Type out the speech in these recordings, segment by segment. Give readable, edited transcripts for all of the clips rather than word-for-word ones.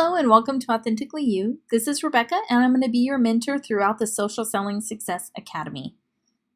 Hello and welcome to Authentically You. This is Rebecca and I'm going to be your mentor throughout the Social Selling Success Academy.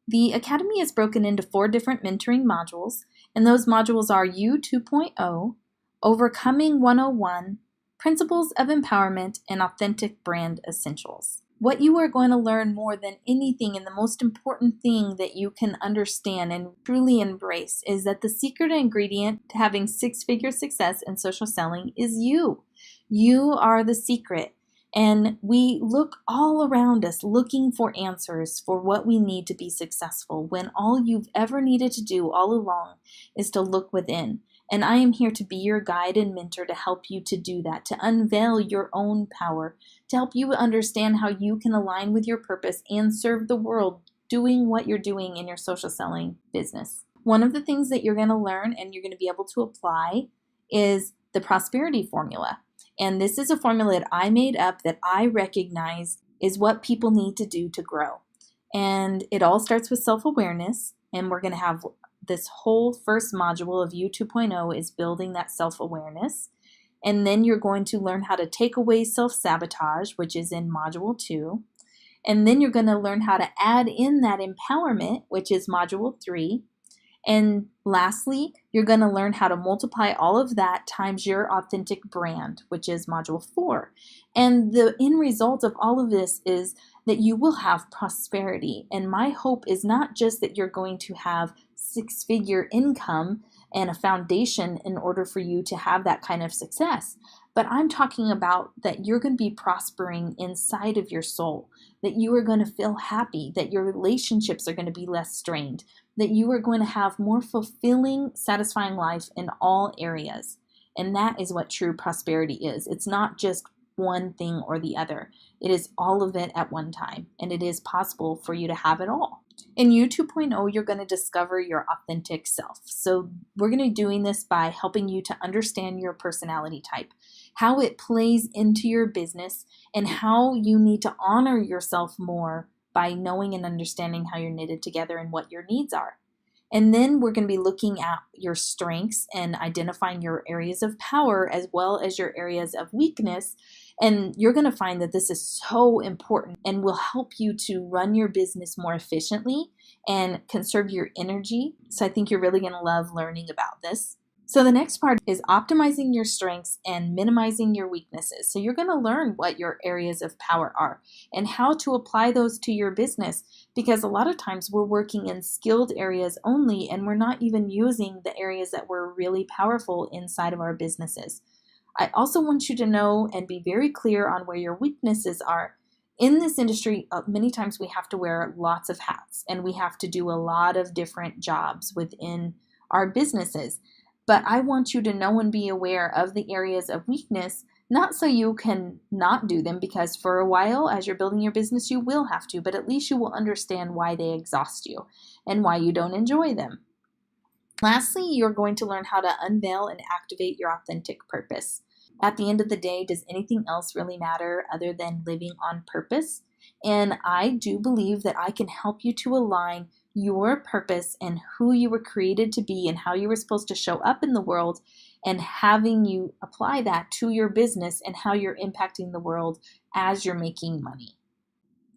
The Academy is broken into 4 different mentoring modules, and those modules are You 2.0, Overcoming 101, Principles of Empowerment, and Authentic Brand Essentials. What you are going to learn more than anything, and the most important thing that you can understand and truly embrace, is that the secret ingredient to having 6-figure success in social selling is you. You are the secret. And we look all around us looking for answers for what we need to be successful, when all you've ever needed to do all along is to look within. And I am here to be your guide and mentor to help you to do that, to unveil your own power, to help you understand how you can align with your purpose and serve the world doing what you're doing in your social selling business. One of the things that you're going to learn and you're going to be able to apply is the prosperity formula. And this is a formula that I made up that I recognize is what people need to do to grow. And it all starts with self-awareness. And we're going to have this whole first module of You 2.0 is building that self-awareness. And then you're going to learn how to take away self-sabotage, which is in module 2. And then you're going to learn how to add in that empowerment, which is module 3. And lastly, you're going to learn how to multiply all of that times your authentic brand, which is module 4. And the end result of all of this is that you will have prosperity. And my hope is not just that you're going to have 6-figure income and a foundation in order for you to have that kind of success, but I'm talking about that you're going to be prospering inside of your soul, that you are going to feel happy, that your relationships are going to be less strained, that you are going to have more fulfilling, satisfying life in all areas. And that is what true prosperity is. It's not just one thing or the other. It is all of it at one time, and it is possible for you to have it all. In You 2.0, you're going to discover your authentic self. So we're going to be doing this by helping you to understand your personality type, how it plays into your business, and how you need to honor yourself more by knowing and understanding how you're knitted together and what your needs are. And then we're going to be looking at your strengths and identifying your areas of power as well as your areas of weakness. And you're going to find that this is so important and will help you to run your business more efficiently and conserve your energy. So I think you're really going to love learning about this. So the next part is optimizing your strengths and minimizing your weaknesses. So you're going to learn what your areas of power are and how to apply those to your business, because a lot of times we're working in skilled areas only and we're not even using the areas that were really powerful inside of our businesses. I also want you to know and be very clear on where your weaknesses are. In this industry, many times we have to wear lots of hats and we have to do a lot of different jobs within our businesses. But I want you to know and be aware of the areas of weakness, not so you can not do them, because for a while as you're building your business, you will have to, but at least you will understand why they exhaust you and why you don't enjoy them. Lastly, you're going to learn how to unveil and activate your authentic purpose. At the end of the day, does anything else really matter other than living on purpose? And I do believe that I can help you to align your purpose and who you were created to be and how you were supposed to show up in the world, and having you apply that to your business and how you're impacting the world as you're making money.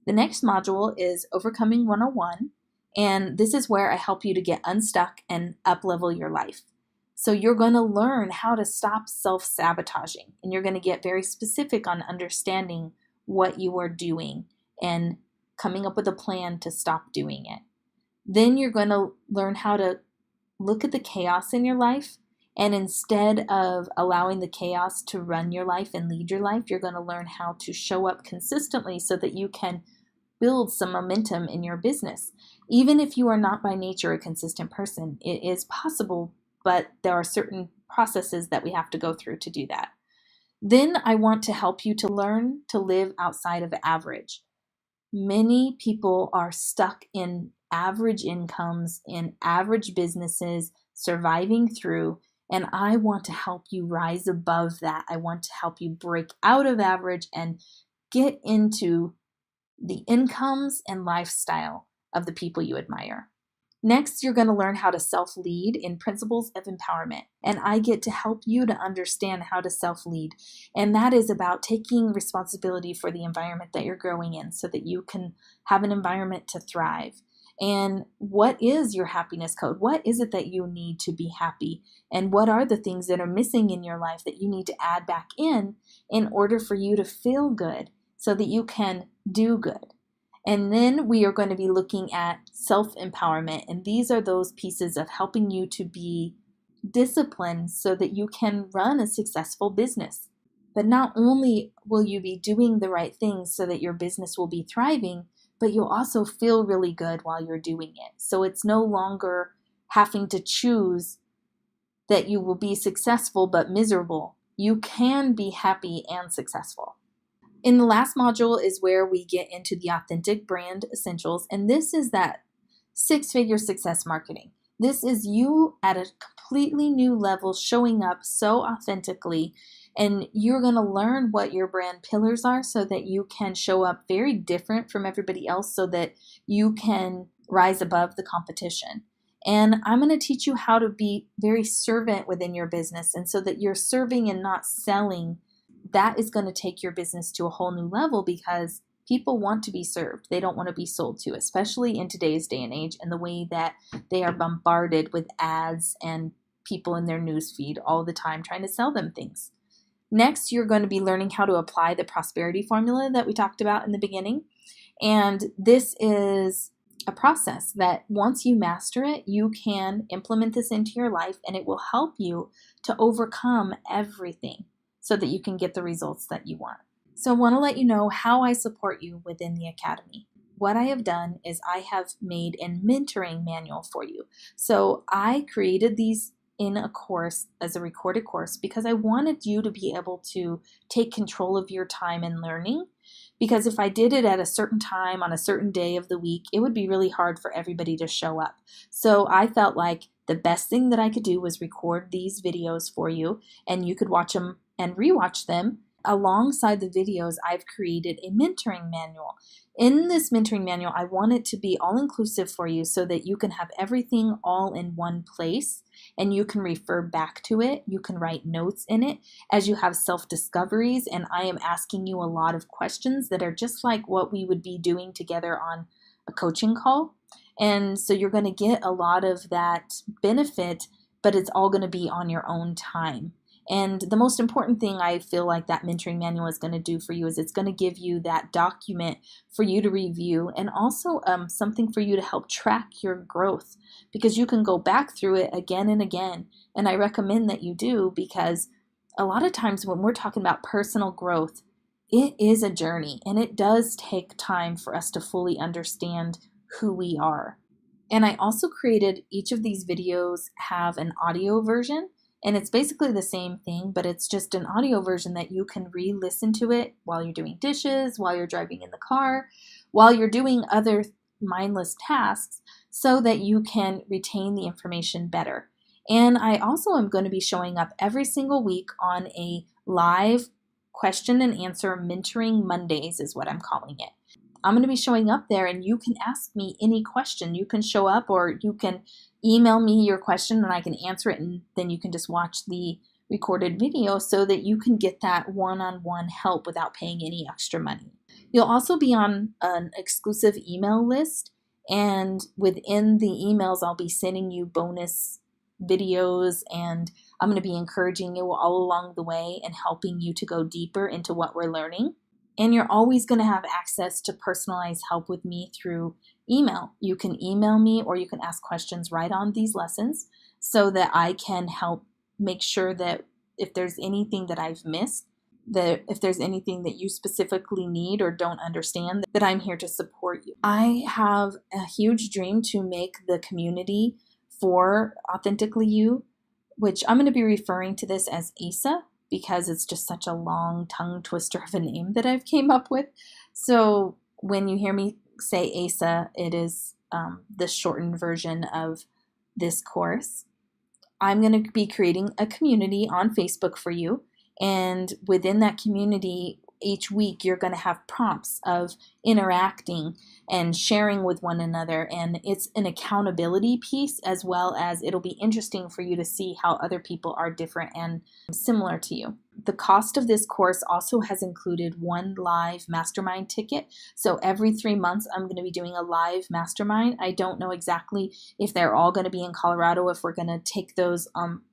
The next module is Overcoming 101, and this is where I help you to get unstuck and up-level your life. So you're going to learn how to stop self-sabotaging, and you're going to get very specific on understanding what you are doing and coming up with a plan to stop doing it. Then you're going to learn how to look at the chaos in your life, and instead of allowing the chaos to run your life and lead your life, you're going to learn how to show up consistently so that you can build some momentum in your business. Even if you are not by nature a consistent person, it is possible, but there are certain processes that we have to go through to do that. Then I want to help you to learn to live outside of average. Many people are stuck in average incomes, in average businesses, surviving through, and I want to help you rise above that. I want to help you break out of average and get into the incomes and lifestyle of the people you admire. Next, you're going to learn how to self-lead in Principles of Empowerment. And I get to help you to understand how to self-lead. And that is about taking responsibility for the environment that you're growing in so that you can have an environment to thrive. And what is your happiness code? What is it that you need to be happy? And what are the things that are missing in your life that you need to add back in order for you to feel good so that you can do good? And then we are going to be looking at self-empowerment. And these are those pieces of helping you to be disciplined so that you can run a successful business. But not only will you be doing the right things so that your business will be thriving, but you'll also feel really good while you're doing it. So it's no longer having to choose that you will be successful but miserable. You can be happy and successful. In the last module is where we get into the authentic brand essentials, and this is that six-figure success marketing. This is you at a completely new level showing up so authentically, and you're going to learn what your brand pillars are so that you can show up very different from everybody else so that you can rise above the competition. And I'm going to teach you how to be very servant within your business, and so that you're serving and not selling. That is going to take your business to a whole new level because people want to be served. They don't want to be sold to, especially in today's day and age and the way that they are bombarded with ads and people in their newsfeed all the time trying to sell them things. Next, you're going to be learning how to apply the prosperity formula that we talked about in the beginning. And this is a process that once you master it, you can implement this into your life and it will help you to overcome everything so that you can get the results that you want. So I want to let you know how I support you within the Academy. What I have done is I have made a mentoring manual for you. So I created these in a course as a recorded course because I wanted you to be able to take control of your time in learning. Because if I did it at a certain time on a certain day of the week, it would be really hard for everybody to show up. So I felt like the best thing that I could do was record these videos for you, and you could watch them and rewatch them. Alongside the videos, I've created a mentoring manual. In this mentoring manual, I want it to be all-inclusive for you so that you can have everything all in one place and you can refer back to it. You can write notes in it as you have self-discoveries, and I am asking you a lot of questions that are just like what we would be doing together on a coaching call. And so you're going to get a lot of that benefit, but it's all going to be on your own time. And the most important thing I feel like that mentoring manual is going to do for you is it's going to give you that document for you to review, and also something for you to help track your growth, because you can go back through it again and again. And I recommend that you do, because a lot of times when we're talking about personal growth, it is a journey and it does take time for us to fully understand who we are. And I also created each of these videos have an audio version. And it's basically the same thing, but it's just an audio version that you can re-listen to it while you're doing dishes, while you're driving in the car, while you're doing other mindless tasks, so that you can retain the information better. And I also am going to be showing up every single week on a live question and answer mentoring Mondays is what I'm calling it. I'm going to be showing up there and you can ask me any question. You can show up or you can email me your question and I can answer it, and then you can just watch the recorded video so that you can get that one-on-one help without paying any extra money. You'll also be on an exclusive email list, and within the emails I'll be sending you bonus videos, and I'm going to be encouraging you all along the way and helping you to go deeper into what we're learning. And you're always going to have access to personalized help with me through email. You can email me or you can ask questions right on these lessons so that I can help make sure that if there's anything that I've missed, that if there's anything that you specifically need or don't understand, that I'm here to support you. I have a huge dream to make the community for Authentically You, which I'm going to be referring to this as ASA, because it's just such a long tongue twister of a name that I've came up with. So when you hear me say ASA, it is the shortened version of this course. I'm going to be creating a community on Facebook for you. And within that community, each week you're going to have prompts of interacting and sharing with one another, and it's an accountability piece, as well as it'll be interesting for you to see how other people are different and similar to you. The cost of this course also has included one live mastermind ticket. So every 3 months, I'm going to be doing a live mastermind. I don't know exactly if they're all going to be in Colorado, if we're going to take those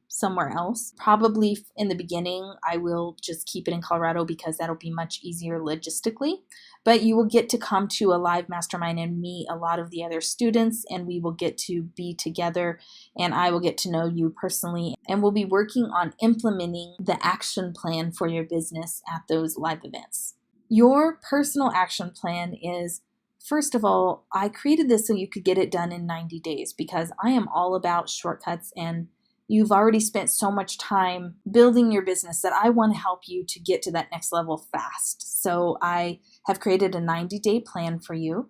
somewhere else. Probably in the beginning, I will just keep it in Colorado because that'll be much easier logistically. But you will get to come to a live mastermind and meet a lot of the other students, and we will get to be together, and I will get to know you personally, and we'll be working on implementing the action plan for your business at those live events. Your personal action plan is, first of all, I created this so you could get it done in 90 days because I am all about shortcuts, and you've already spent so much time building your business that I want to help you to get to that next level fast. So I have created a 90-day plan for you.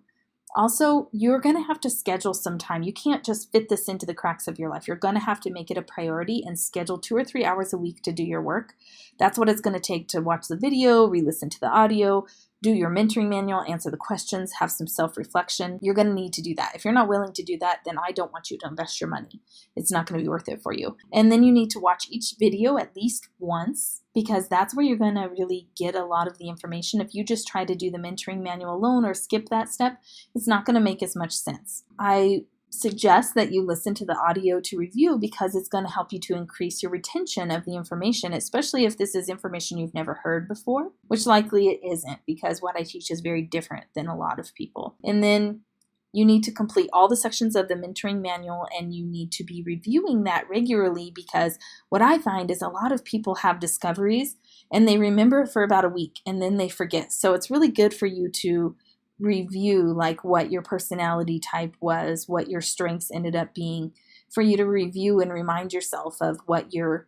Also, you're going to have to schedule some time. You can't just fit this into the cracks of your life. You're going to have to make it a priority and schedule 2 or 3 hours a week to do your work. That's what it's going to take to watch the video, re-listen to the audio, do your mentoring manual, answer the questions, have some self-reflection. You're going to need to do that. If you're not willing to do that, then I don't want you to invest your money. It's not going to be worth it for you. And then you need to watch each video at least once, because that's where you're going to really get a lot of the information. If you just try to do the mentoring manual alone or skip that step, it's not going to make as much sense. I suggest that you listen to the audio to review because it's going to help you to increase your retention of the information, especially if this is information you've never heard before, which likely it isn't because what I teach is very different than a lot of people. And then you need to complete all the sections of the mentoring manual, and you need to be reviewing that regularly because what I find is a lot of people have discoveries and they remember it for about a week and then they forget. So it's really good for you to review like what your personality type was, what your strengths ended up being, for you to review and remind yourself of what you're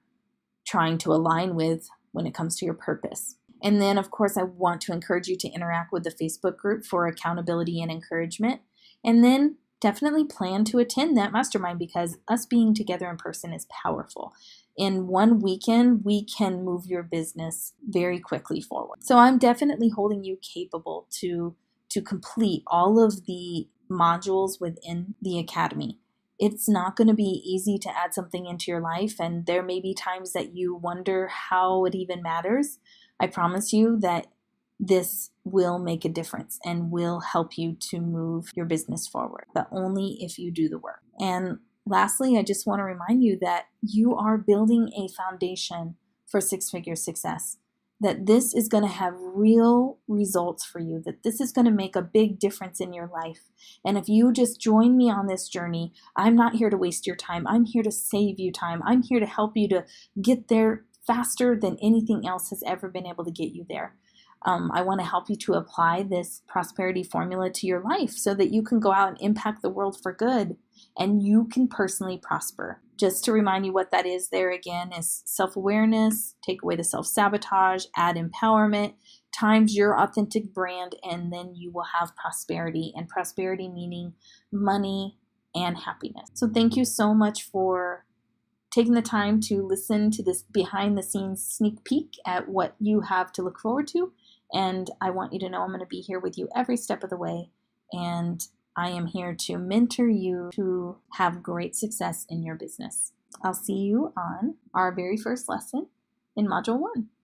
trying to align with when it comes to your purpose. And then, of course, I want to encourage you to interact with the Facebook group for accountability and encouragement. And then definitely plan to attend that mastermind because us being together in person is powerful. In one weekend, we can move your business very quickly forward. So I'm definitely holding you capable to complete all of the modules within the academy. It's not going to be easy to add something into your life, and there may be times that you wonder how it even matters. I promise you that this will make a difference and will help you to move your business forward, but only if you do the work. And lastly, I just want to remind you that you are building a foundation for six-figure success, that this is going to have real results for you, that this is going to make a big difference in your life. And if you just join me on this journey, I'm not here to waste your time. I'm here to save you time. I'm here to help you to get there faster than anything else has ever been able to get you there. I want to help you to apply this prosperity formula to your life so that you can go out and impact the world for good and you can personally prosper. Just to remind you what that is there again is self-awareness, take away the self-sabotage, add empowerment, times your authentic brand, and then you will have prosperity, and prosperity meaning money and happiness. So thank you so much for taking the time to listen to this behind the scenes sneak peek at what you have to look forward to. And I want you to know I'm going to be here with you every step of the way. And I am here to mentor you to have great success in your business. I'll see you on our very first lesson in Module 1.